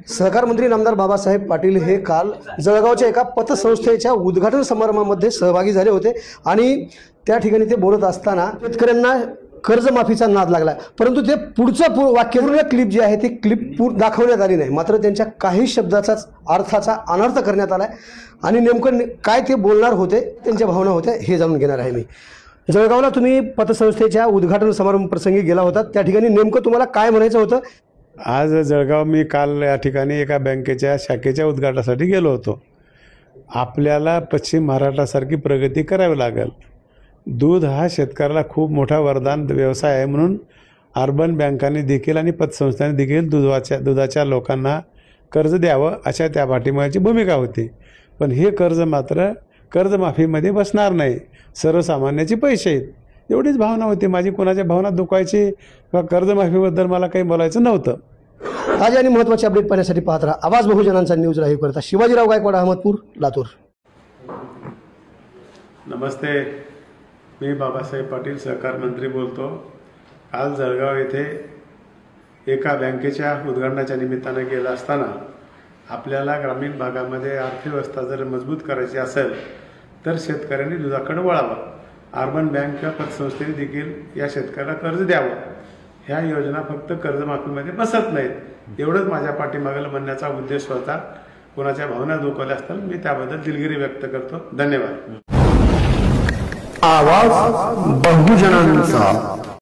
सहकार मंत्री नामदार बाबासाहेब पाटील हे काल जळगावच्या एका पतसंस्थेच्या उद्घाटन समारंभामध्ये सहभागी झाले होते आणि त्या ठिकाणी ते बोलत असताना शेतकऱ्यांना कर्जमाफीचा नाद लागला, परंतु ते पुढचं वाक्य क्लिप जी आहे ती क्लिप दाखवण्यात आली नाही, मात्र त्यांच्या काही शब्दाचा अर्थाचा अनर्थ करण्यात आला आणि नेमकं काय ते बोलणार होते, त्यांच्या भावना होत्या हे जाणून घेणार आहे मी। जळगावला तुम्ही पतसंस्थेच्या उद्घाटन समारंभ प्रसंगी गेला होता, त्या ठिकाणी नेमकं तुम्हाला काय म्हणायचं होतं? आज जळगाव मी काल या ठिकाणी एका बँकेच्या शाखेच्या उद्घाटनासाठी गेलो होतो। आपल्याला पश्चिम महाराष्ट्रासारखी प्रगती करावी लागेल। दूध हा शेतकऱ्याला खूप मोठा वरदान व्यवसाय आहे, म्हणून अर्बन बँकांनी देखील आणि पतसंस्थांनी देखील दुधाच्या लोकांना कर्ज द्यावं अशा त्या पाठिंब्याची भूमिका होती। पण हे कर्ज मात्र कर्जमाफीमध्ये बसणार नाही, सर्वसामान्याचे पैसे आहेत एवढीच भावना होती माझी। कोणाच्या भावना दुखायची किंवा कर्जमाफीबद्दल मला काही बोलायचं नव्हतं। ताजे आणि महत्त्वाचे अपडेट पाहण्यासाठी पाहत राहा आवाज बहुजनांचा न्यूज लाईव्ह करता शिवाजीराव गायकवाड, अहमदपूर, लातूर। नमस्ते, मी बाबासाहेब पाटील सहकार मंत्री बोलतो। काल जळगाव येथे एका बँकेच्या उद्घाटनाच्या निमित्ताने गेला असताना आपल्याला ग्रामीण भागामध्ये अर्थव्यवस्था जर मजबूत करायची असेल तर शेतकऱ्यांनी दुधाकडे वळावं। अर्बन बँक किंवा पतसंस्थेने देखील या शेतकऱ्याला कर्ज द्यावं। ह्या योजना फक्त कर्जमाफीमध्ये बसत नाहीत, एवढंच माझ्या पाठीमागेला म्हणण्याचा उद्देश होता। कोणाच्या भावना दुखावल्या असतील मी त्याबद्दल दिलगिरी व्यक्त करतो। धन्यवाद। आवाज बहुजनांचा।